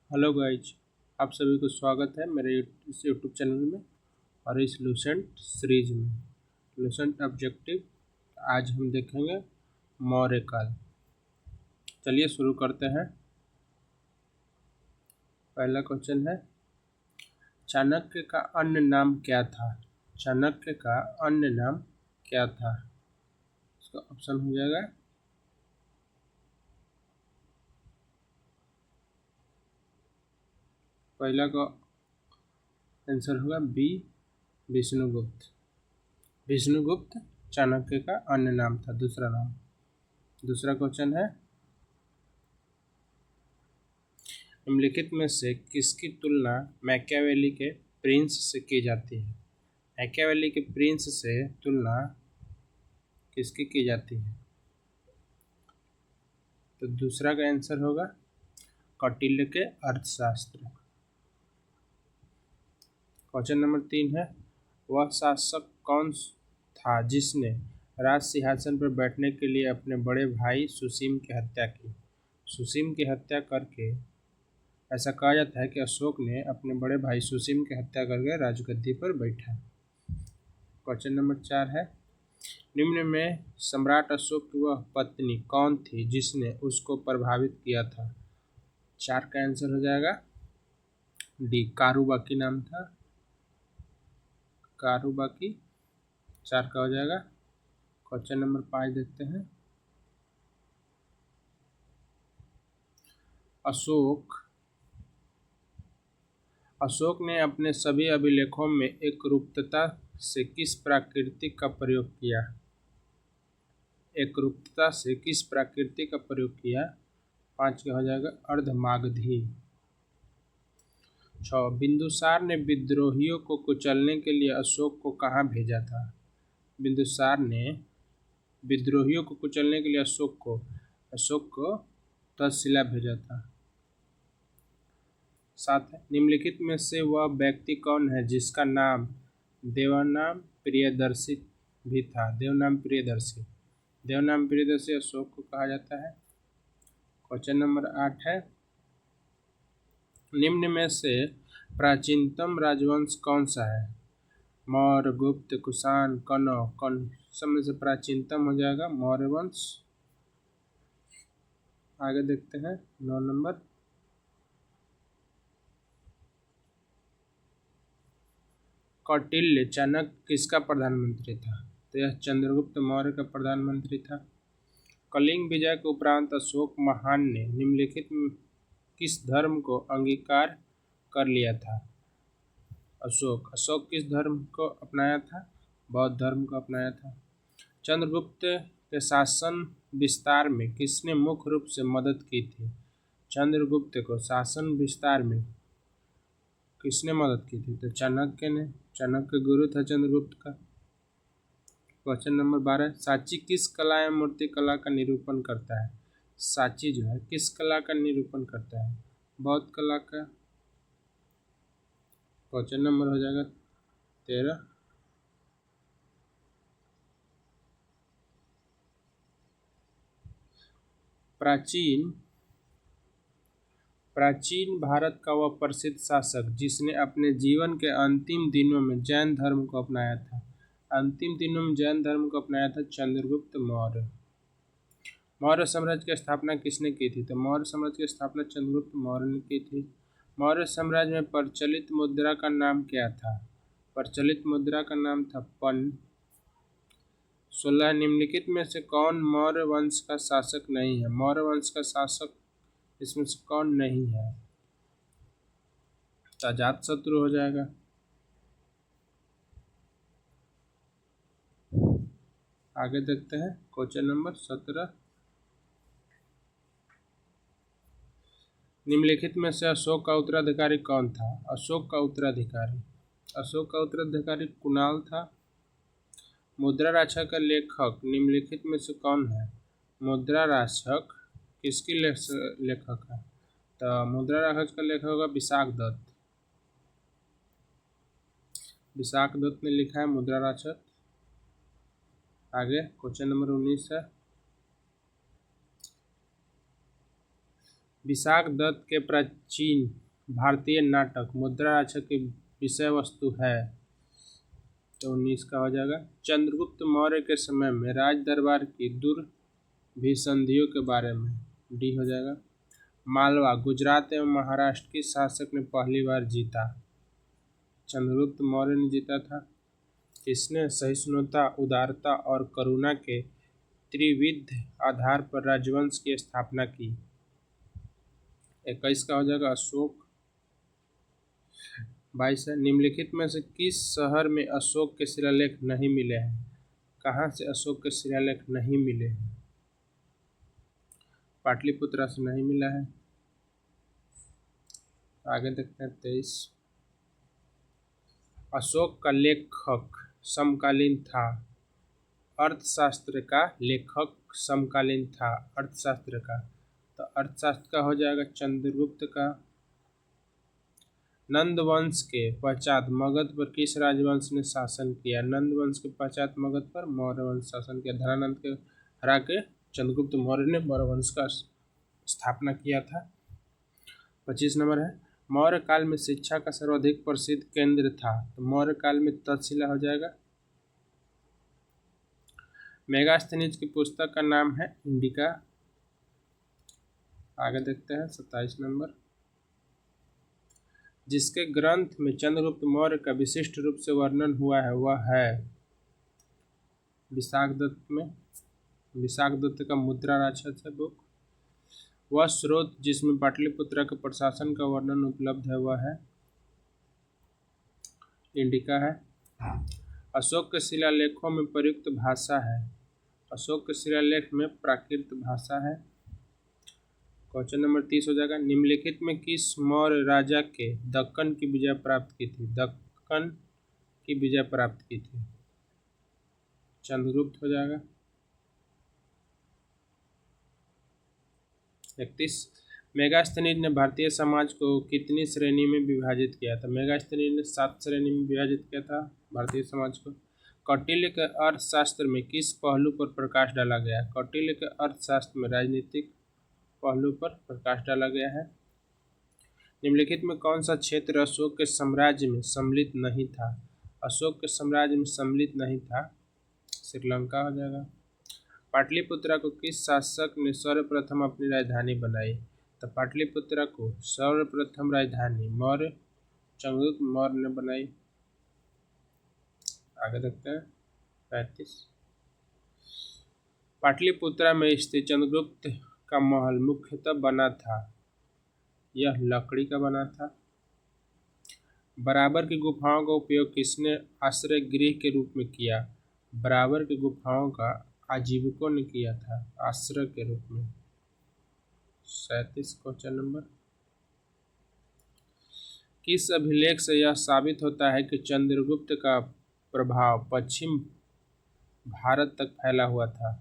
Hello guys, आप सभी को स्वागत है मेरे इस यूट्यूब चैनल में और इस लूसेंट सीरीज में। लूसेंट ऑब्जेक्टिव आज हम देखेंगे मौर्य काल। चलिए शुरू करते हैं। पहला क्वेश्चन है, चाणक्य का अन्य नाम क्या था? चाणक्य का अन्य नाम क्या था? इसका ऑप्शन हो जाएगा पहला का आंसर होगा बी, विष्णुगुप्त। विष्णुगुप्त चाणक्य का अन्य नाम था, दूसरा नाम। दूसरा क्वेश्चन है, निम्नलिखित में से किसकी तुलना मैकियावेली के प्रिंस से की जाती है? मैकियावेली के प्रिंस से तुलना किसकी की जाती है? तो दूसरा का आंसर होगा कौटिल्य के अर्थशास्त्र। क्वेश्चन नंबर 3 है, वह शासक कौन था जिसने राज सिंहासन पर बैठने के लिए अपने बड़े भाई सुसीम की हत्या की? सुसीम की हत्या करके ऐसा कहा जाता है कि अशोक ने अपने बड़े भाई सुसीम की हत्या करके राजगद्दी पर बैठा। क्वेश्चन नंबर 4 है, निम्न में सम्राट अशोक की वह पत्नी कौन थी जिसने उसको प्रभावित किया था? 4 का आंसर हो जाएगा डी, कारुबाकी नाम था, कारुबाकी। 4 का हो जाएगा। क्वेश्चन नंबर 5 देखते हैं, अशोक ने अपने सभी अभिलेखों में एकरूपता से किस प्राकृतिक का प्रयोग किया? एकरूपता से किस प्राकृतिक का प्रयोग किया? 5 का हो जाएगा अर्धमागधी। 6, बिंदुसार ने विद्रोहियों को कुचलने के लिए अशोक को कहाँ भेजा था? बिंदुसार ने विद्रोहियों को कुचलने के लिए अशोक को तक्षशिला भेजा था। 7 है, निम्नलिखित में से वह व्यक्ति कौन है जिसका नाम देवनाम प्रियदर्शी भी था? देवनाम प्रियदर्शी अशोक को कहा जाता है। क्वेश्चन नंबर 8 है, निम्न में से प्राचीनतम राजवंश कौन सा है? मौर्य, गुप्त, कुषाण, कनौ। कौन सब में से प्राचीनतम हो जाएगा? मौर्य वंश। आगे देखते हैं 9 नंबर, कौटिल्य चाणक्य किसका प्रधानमंत्री था? तो यह चंद्रगुप्त मौर्य का प्रधानमंत्री था। कलिंग विजय के उपरांत अशोक महान ने निम्नलिखित किस धर्म को अंगीकार कर लिया था? अशोक किस धर्म को अपनाया था? बौद्ध धर्म को अपनाया था। चंद्रगुप्त के शासन विस्तार में किसने मुख्य रूप से मदद की थी? चंद्रगुप्त को शासन विस्तार में किसने मदद की थी? तो चाणक्य ने। चाणक्य गुरु था चंद्रगुप्त का। क्वेश्चन नंबर 12, सांची किस कला या मूर्ति कला का निरूपण करता है? सांची जो है किस कला का निरूपण करता है? बौद्ध कला का। क्वेश्चन नंबर हो जाएगा 13, प्राचीन भारत का वह प्रसिद्ध शासक जिसने अपने जीवन के अंतिम दिनों में जैन धर्म को अपनाया था? अंतिम दिनों में जैन धर्म को अपनाया था चंद्रगुप्त मौर्य। मौर्य साम्राज्य की स्थापना किसने की थी? तो मौर्य साम्राज्य की स्थापना चंद्रगुप्त मौर्य ने की थी। मौर्य साम्राज्य में प्रचलित मुद्रा का नाम क्या था? प्रचलित मुद्रा का नाम था पन। 16, निम्नलिखित में से कौन मौर्य वंश का शासक नहीं है? मौर्य वंश का शासक इसमें से कौन नहीं है? तो अजातशत्रु हो जाएगा। आगे देखते हैं क्वेश्चन नंबर 17, निम्नलिखित में से अशोक का उत्तराधिकारी कौन था? अशोक का उत्तराधिकारी कुणाल था। मुद्रा राक्षस का लेखक निम्नलिखित में से कौन है? मुद्रा राक्षस किसकी लेखक है? तो मुद्रा राक्षस का लेखक होगा विशाख दत्त ने लिखा है मुद्रा राक्षस। आगे क्वेश्चन नंबर 19 है, विशाख दत्त के प्राचीन भारतीय नाटक मुद्रा राक्षस की विषय वस्तु है। तो 19 का हो जाएगा। चंद्रगुप्त मौर्य के समय में राज दरबार की दुर्भिसंधियों के बारे में, डी हो जाएगा। मालवा गुजरात एवं महाराष्ट्र की शासक ने पहली बार जीता, चंद्रगुप्त मौर्य ने जीता था। किसने सहिष्णुता, उदारता और करुणा के त्रिविध आधार पर राजवंश की स्थापना की। 21 का हो जाएगा अशोक। 22 है। निम्नलिखित में से किस शहर में अशोक के शिलालेख नहीं मिले हैं? कहाँ से अशोक के शिलालेख नहीं मिले हैं? पाटलिपुत्रा से नहीं मिला है। आगे देखते हैं 23। अशोक का लेखक समकालीन था। अर्थशास्त्र का लेखक समकालीन था, अर्थशास्त्र का। तो अर्थशास्त्र का हो जाएगा चंद्रगुप्त का। नंद वंश के पश्चात मगध पर किस राजवंश ने शासन किया? नंद वंश के पश्चात मगध पर मौर्य वंश शासन किया। धनानंद के हरा के चंद्रगुप्त मौर्य ने मौर्य वंश का स्थापना किया था। 25 नंबर है। मौर्य काल में शिक्षा का सर्वाधिक प्रसिद्ध केंद्र था। तो मौर्य काल में तक्षशिला हो जाएगा। मेगास्थनीज की पुस्तक का नाम है इंडिका। आगे देखते हैं 27 नंबर। जिसके ग्रंथ में चंद्रगुप्त मौर्य का विशिष्ट रूप से वर्णन हुआ है वह है विशाख दत्त में। विशाख दत्त का मुद्रा राक्षस है बुक। वह स्रोत जिसमें पाटलिपुत्रा के प्रशासन का वर्णन उपलब्ध है वह है इंडिका है। अशोक के शिलालेखों में प्रयुक्त भाषा है। अशोक के शिलालेख में प्राकृत भाषा है। क्वेश्चन नंबर 30 हो जाएगा। निम्नलिखित में किस मौर्य राजा के दक्कन की विजय प्राप्त की थी? दक्कन की विजय प्राप्त की थी, चंद्रगुप्त हो जाएगा। 31। मेगास्थनीज ने भारतीय समाज को कितनी श्रेणी में विभाजित किया था? मेगास्थनीज ने 7 श्रेणी में विभाजित किया था भारतीय समाज को। कौटिल्य के अर्थशास्त्र में किस पहलू पर प्रकाश डाला गया? कौटिल्य के अर्थशास्त्र में राजनीतिक पहलू पर प्रकाश डाला गया है। निम्नलिखित में कौन सा क्षेत्र अशोक के साम्राज्य में सम्मिलित नहीं था? अशोक के साम्राज्य में सम्मिलित नहीं था, श्रीलंका हो जाएगा। पाटलिपुत्रा को किस शासक ने सर्वप्रथम अपनी राजधानी बनाई? तो पाटलिपुत्रा को सर्वप्रथम राजधानी मौर्य चंद्रगुप्त मौर्य ने बनाई। आगे देखते हैं 35। पाटलिपुत्रा में स्थित चंद्रगुप्त का महल मुख्यतः बना था, यह लकड़ी का बना था। बराबर की गुफाओं का उपयोग किसने आश्रय गृह के रूप में किया? बराबर की गुफाओं का आजीविकों ने किया था आश्रय के रूप में। 37 क्वेश्चन नंबर। किस अभिलेख से यह साबित होता है कि चंद्रगुप्त का प्रभाव पश्चिम भारत तक फैला हुआ था?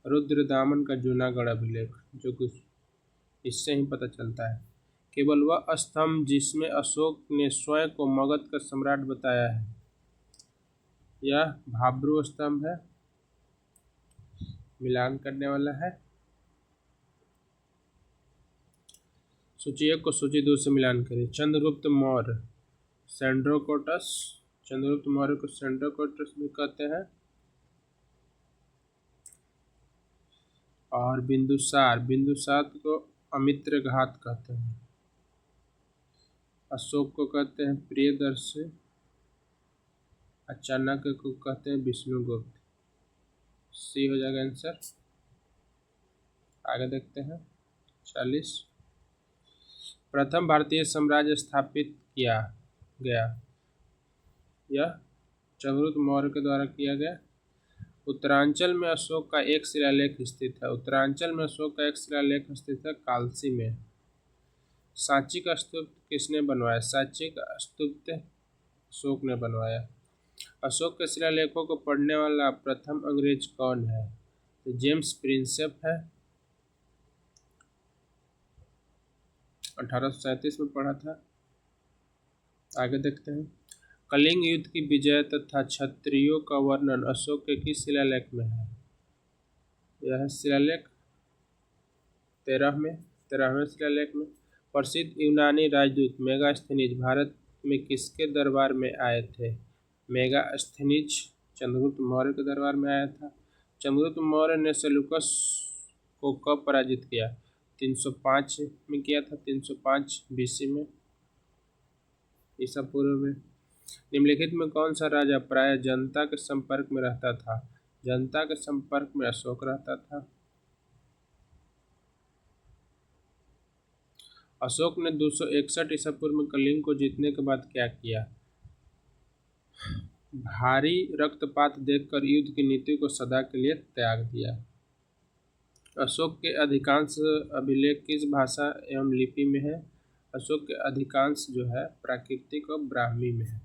रुद्रदामन का जूनागढ़ अभिलेख, जो कुछ इससे ही पता चलता है। केवल वह स्तंभ जिसमें अशोक ने स्वयं को मगध का सम्राट बताया है, यह भाब्रू स्तंभ है, मिलान करने वाला है। सूची 1 को सूची 2 से मिलान करें। चंद्रगुप्त मौर्य सेंड्रोकोटस, चंद्रगुप्त मौर्य को सेंड्रोकोटस भी कहते हैं। और बिंदुसार, बिंदुसार को अमित्रघात कहते हैं। अशोक को कहते हैं प्रियदर्शी, चाणक्य को कहते हैं विष्णुगुप्त। सी हो जाएगा आंसर। आगे देखते हैं 40। प्रथम भारतीय साम्राज्य स्थापित किया गया, यह चंद्रगुप्त मौर्य के द्वारा किया गया। उत्तरांचल में अशोक का एक शिलालेख स्थित है। उत्तरांचल में अशोक का एक शिलालेख स्थित है कालसी में। सांची का स्तूप किसने बनवाया? सांची का स्तूप अशोक ने बनवाया। अशोक के शिलालेखों को पढ़ने वाला प्रथम अंग्रेज कौन है? तो जेम्स प्रिंसेप है, 1837 में पढ़ा था। आगे देखते हैं। कलिंग युद्ध की विजय तथा क्षत्रियों का वर्णन अशोक के किस शिलालेख में है? यह शिलालेख 13 में। 13वें शिलालेख में प्रसिद्ध यूनानी राजदूत मेगास्थनीज भारत में किसके दरबार में आए थे? मेगास्थनीज चंद्रगुप्त मौर्य के दरबार में आया था। चंद्रगुप्त मौर्य ने सेल्यूकस को कब पराजित किया? 305 में किया था, 305 बीसी में, ईसा पूर्व में। निम्नलिखित में कौन सा राजा प्राय जनता के संपर्क में रहता था? जनता के संपर्क में अशोक रहता था। अशोक ने 261 ईसा पूर्व में कलिंग को जीतने के बाद क्या किया? भारी रक्तपात देखकर युद्ध की नीति को सदा के लिए त्याग दिया। अशोक के अधिकांश अभिलेख किस भाषा एवं लिपि में है? अशोक के अधिकांश जो है प्राकृतिक और ब्राह्मी में है।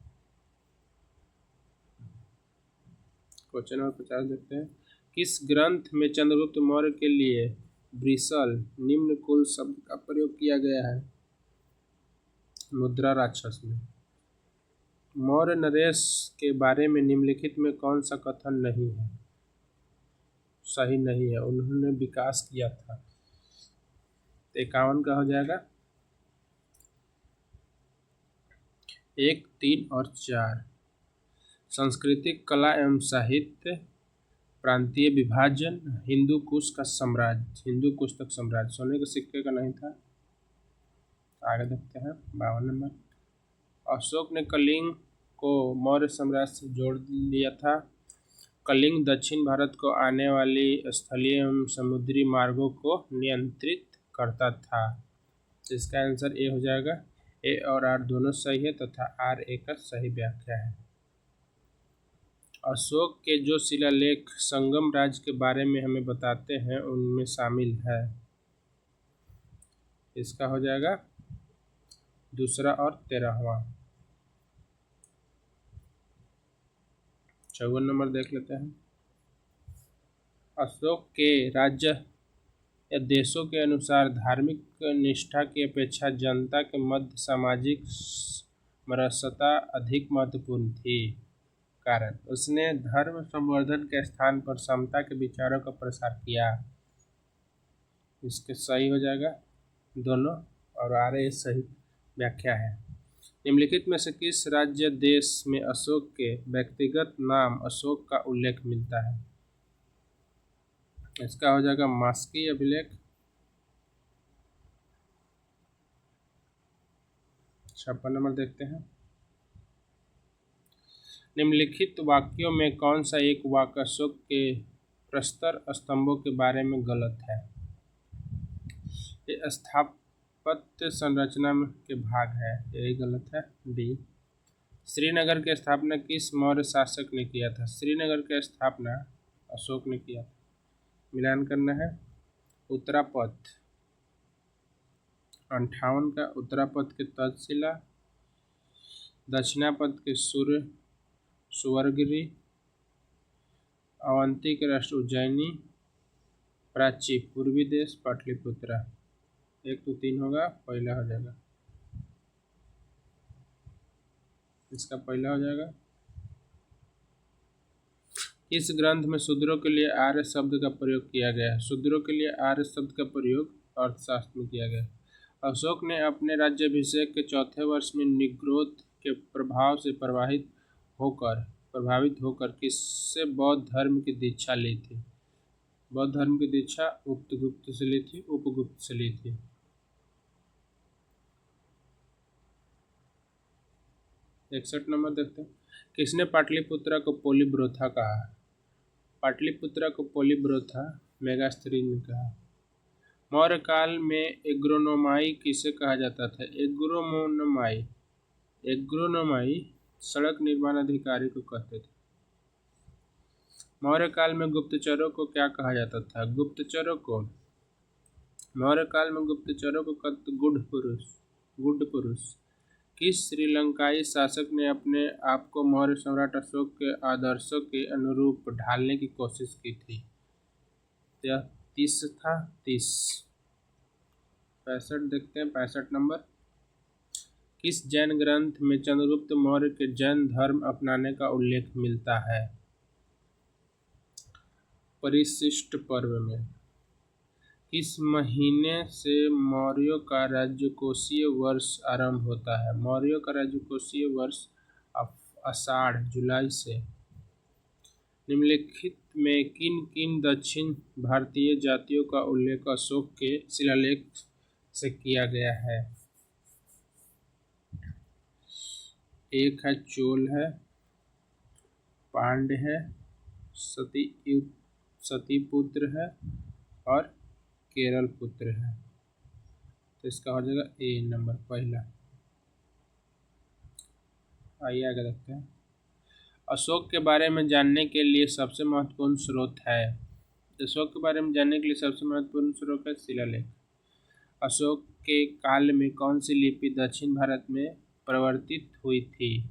क्वेश्चन नंबर 50 देखते हैं। किस ग्रंथ में चंद्रगुप्त मौर्य के लिए ब्रिसल निम्न कुल शब्द का प्रयोग किया गया है? मुद्रा राक्षस में। मौर्य नरेश के बारे में निम्नलिखित में कौन सा कथन नहीं है, सही नहीं है? उन्होंने विकास किया था। 51 का हो जाएगा। 1, 3 और 4 सांस्कृतिक कला एवं साहित्य, प्रांतीय विभाजन, हिंदू कुश का साम्राज्य, हिंदू कुश तक साम्राज्य। सोने के सिक्के का नहीं था। आगे देखते हैं 52 नंबर। अशोक ने कलिंग को मौर्य साम्राज्य से जोड़ लिया था। कलिंग दक्षिण भारत को आने वाली स्थलीय एवं समुद्री मार्गों को नियंत्रित करता था। इसका आंसर ए हो जाएगा। ए और आर दोनों सही है तथा आर ए का सही व्याख्या है। अशोक के जो शिलालेख संगम राज्य के बारे में हमें बताते हैं उनमें शामिल है। इसका हो जाएगा दूसरा और 13वां। 54 नंबर देख लेते हैं। अशोक के राज्य या देशों के अनुसार धार्मिक निष्ठा की अपेक्षा जनता के मध्य सामाजिक समरसता अधिक महत्वपूर्ण थी। कारण उसने धर्म संवर्धन के स्थान पर समता के विचारों का प्रसार किया। इसके सही हो जाएगा दोनों, और आ रहे सही व्याख्या है। निम्नलिखित में से किस राज्य देश में अशोक के व्यक्तिगत नाम अशोक का उल्लेख मिलता है? इसका हो जाएगा मास्की अभिलेख। 56 नंबर देखते हैं। निम्नलिखित वाक्यों में कौन सा एक वाक्य अशोक के प्रस्तर स्तंभों के बारे में गलत है? ये स्थापत्य संरचना के भाग है, यही गलत है। डी। श्रीनगर की स्थापना किस मौर्य शासक ने किया था? श्रीनगर की स्थापना अशोक ने किया था। मिलान करना है। उत्तरापथ 58 का, उत्तरापथ के तक्षशिला, दक्षिणापथ के सुवर्गिरी, अवंती के राष्ट्र उज्जैनी, प्राची पूर्वी देश पाटलिपुत्रा। 1 तो 3 होगा, पहला हो जाएगा। इसका पहला हो जाएगा। इस ग्रंथ में शूद्रों के लिए आर्य शब्द का प्रयोग किया गया है। शूद्रों के लिए आर्य शब्द का प्रयोग अर्थशास्त्र में किया गया है। अशोक ने अपने राज्याभिषेक के चौथे वर्ष में निग्रोध के प्रभाव से प्रभावित होकर किससे बौद्ध धर्म की दीक्षा ली थी? बौद्ध धर्म की दीक्षा उपगुप्त से ली थी। 61 नंबर देखते हैं। किसने पाटलिपुत्रा को पोलीब्रोथा कहा? पाटलिपुत्रा को पोलीब्रोथा मेगास्थनीज ने कहा। मौर्य काल में एग्रोनोमाई किसे कहा जाता था? एग्रोनोमाई सड़क निर्माण अधिकारी को कहते थे। मौर्य काल में गुप्तचरों को क्या कहा जाता था? मौर्य काल में गुप्तचरों को गुड पुरुष। किस श्रीलंकाई शासक ने अपने आप को मौर्य सम्राट अशोक के आदर्शों के अनुरूप ढालने की कोशिश की थी? यह 30 था। 65 देखते हैं। 65 नंबर। किस जैन ग्रंथ में चंद्रगुप्त मौर्य के जैन धर्म अपनाने का उल्लेख मिलता है? परिशिष्ट पर्व में। इस महीने से मौर्यों का राजकोषीय वर्ष आरंभ होता है। मौर्यों का राजकोषीय वर्ष आषाढ़ जुलाई से। निम्नलिखित में किन किन दक्षिण भारतीय जातियों का उल्लेख अशोक के शिलालेख से किया गया है? एक है चोल है, पांड्य है, सतीपुत्र है और केरल पुत्र है। तो इसका हो जाएगा ए नंबर पहला। आइए आगे देखते हैं। अशोक के बारे में जानने के लिए सबसे महत्वपूर्ण स्रोत है। अशोक के बारे में जानने के लिए सबसे महत्वपूर्ण स्रोत है शिलालेख। अशोक के काल में कौन सी लिपि दक्षिण भारत में परिवर्तित हुई थी?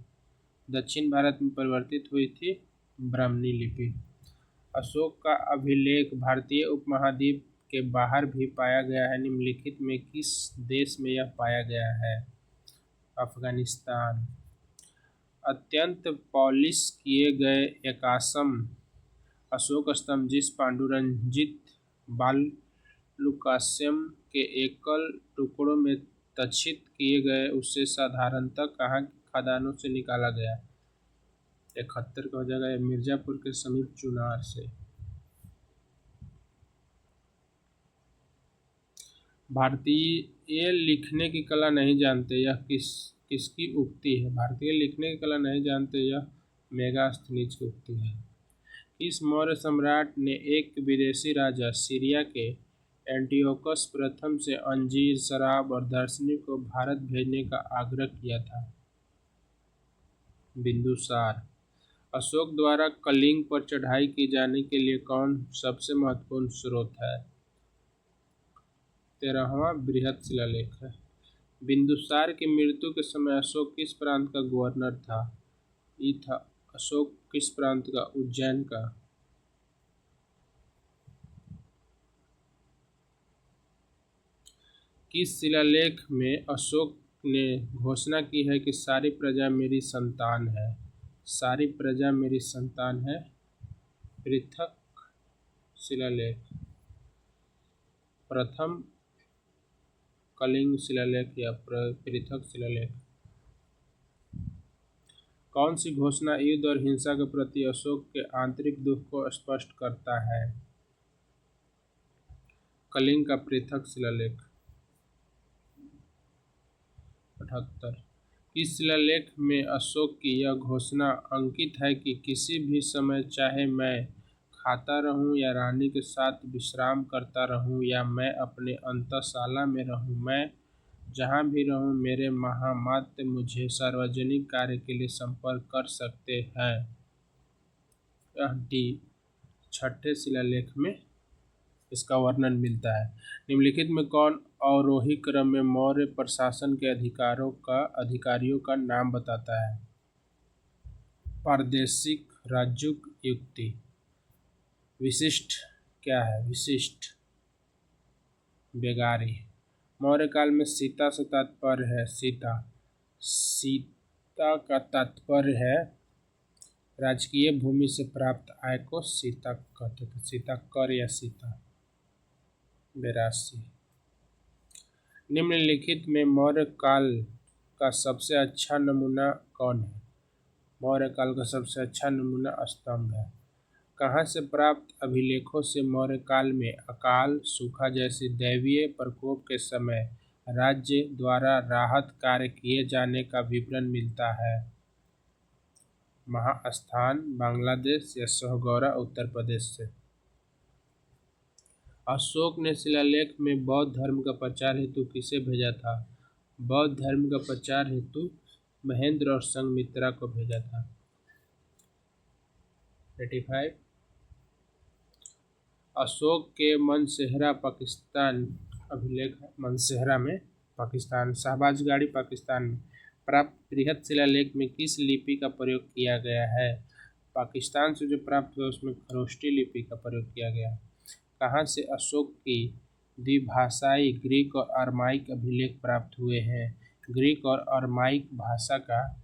दक्षिण भारत में परिवर्तित हुई थी ब्राह्मणी लिपि। अशोक का अभिलेख भारतीय उपमहाद्वीप के बाहर भी पाया गया है। निम्नलिखित में किस देश में यह पाया गया है? अफगानिस्तान। अत्यंत पॉलिश किए गए एकाश्म अशोक स्तंभ जिस पांडुरंजित बालुकाश्म के एकल टुकड़ों में तक्षित किए गए उसे साधारणतः कहाँ की खदानों से निकाला गया? 71 का हो जाएगा मिर्जापुर के समीप चुनार से। भारतीय लिखने की कला नहीं जानते, यह किसकी उक्ति है? भारतीय लिखने की कला नहीं जानते, यह मेगास्थनीज की उक्ति है। इस मौर्य सम्राट ने एक विदेशी राजा सीरिया के एंटियोकस प्रथम से अंजीर, शराब और दार्शनिक को भारत भेजने का आग्रह किया था? बिंदुसार। अशोक द्वारा कलिंग पर चढ़ाई की जाने के लिए कौन सबसे महत्वपूर्ण स्रोत है? 13वां बृहत शिलालेख है। बिंदुसार की मृत्यु के समय अशोक किस प्रांत का गवर्नर था? ये था अशोक किस प्रांत का? उज्जैन का। किस शिलालेख में अशोक ने घोषणा की है कि सारी प्रजा मेरी संतान है? सारी प्रजा मेरी संतान है। पृथक शिलालेख। प्रथम कलिंग शिलालेख या पृथक शिलालेख। कौन सी घोषणा युद्ध और हिंसा के प्रति अशोक के आंतरिक दुख को स्पष्ट करता है? कलिंग का पृथक शिलालेख। 78। इस शिलालेख में अशोक की यह घोषणा अंकित है कि किसी भी समय चाहे मैं खाता रहूं या रानी के साथ विश्राम करता रहूं या मैं अपने अंतःशाला में रहूं, मैं जहां भी रहूं मेरे महामात्य मुझे सार्वजनिक कार्य के लिए संपर्क कर सकते हैं। यह डी 6ठे शिलालेख में इसका वर्णन मिलता है। निम्नलिखित में कौन अवरोही क्रम में मौर्य प्रशासन के अधिकारियों का नाम बताता है? प्रादेशिक राजूक युक्ति। विशिष्ट क्या है? विशिष्ट बेगारी। मौर्य काल में सीता से तात्पर्य है सीता का तात्पर्य है राजकीय भूमि से प्राप्त आय को सीता कहते थे। सीता कर या सीता। 82। निम्नलिखित में मौर्य काल का सबसे अच्छा नमूना कौन है? मौर्य काल का सबसे अच्छा नमूना स्तंभ है। कहाँ से प्राप्त अभिलेखों से मौर्य काल में अकाल, सूखा जैसे दैवीय प्रकोप के समय राज्य द्वारा राहत कार्य किए जाने का विवरण मिलता है? महास्थान बांग्लादेश या सोहगौरा उत्तर प्रदेश से। अशोक ने शिलालेख में बौद्ध धर्म का प्रचार हेतु किसे भेजा था? बौद्ध धर्म का प्रचार हेतु महेंद्र और संघमित्रा को भेजा था। 85। अशोक के मनसेहरा पाकिस्तान अभिलेख है। मनसेहरा में पाकिस्तान। शाहबाज गाड़ी पाकिस्तान में प्राप्त बृहत शिलालेख में किस लिपि का प्रयोग किया गया है? पाकिस्तान से जो प्राप्त हुआ उसमें खरोष्टी लिपि का प्रयोग किया गया है। कहाँ से अशोक की द्विभाषाई ग्रीक और अरमाइक अभिलेख प्राप्त हुए हैं? ग्रीक और अरमाइक भाषा का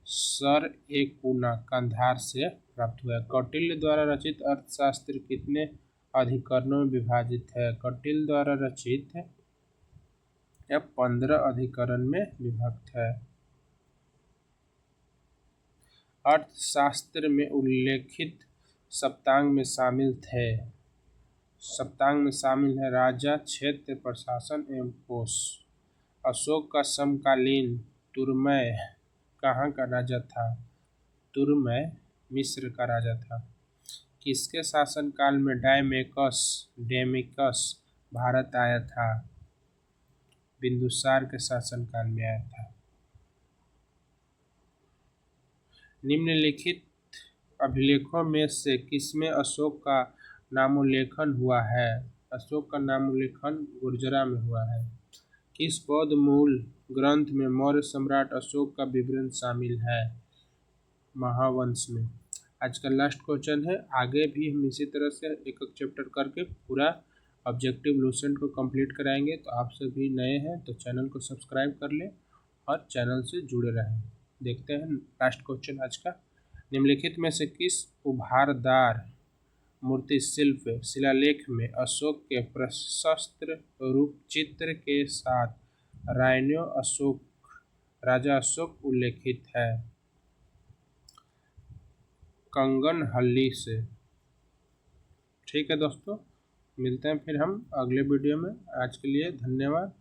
सरएकुना कंधार से प्राप्त हुआ है। कौटिल्य द्वारा रचित अर्थशास्त्र कितने अधिकरणों में विभाजित है? कटिल द्वारा रचित है या 15 अधिकरण में विभक्त है? अर्थशास्त्र में उल्लेखित सप्तांग में शामिल थे? सप्तांग में शामिल है राजा, क्षेत्र, प्रशासन एवं कोश। अशोक का समकालीन तुरमय कहाँ का राजा था? तुरमय मिस्र का राजा था। किसके शासनकाल में डेमिकस भारत आया था? बिंदुसार के शासनकाल में आया था। निम्नलिखित अभिलेखों में से किसमें अशोक का नामोल्लेखन हुआ है? अशोक का नामोल्लेखन गुर्जरा में हुआ है। किस बौद्ध मूल ग्रंथ में मौर्य सम्राट अशोक का विवरण शामिल है? महावंश में। आज का लास्ट क्वेश्चन है। आगे भी हम इसी तरह से एक एक चैप्टर करके पूरा ऑब्जेक्टिव लूसेंट को कंप्लीट कराएंगे। तो आप सभी नए हैं तो चैनल को सब्सक्राइब कर लें और चैनल से जुड़े रहें। देखते हैं लास्ट क्वेश्चन आज का। निम्नलिखित में से किस उभारदार मूर्ति शिल्प शिलालेख में अशोक के प्रशस्त रूप चित्र के साथ राजा अशोक उल्लेखित है? कंगनहल्ली से। ठीक है दोस्तों, मिलते हैं फिर हम अगले वीडियो में। आज के लिए धन्यवाद।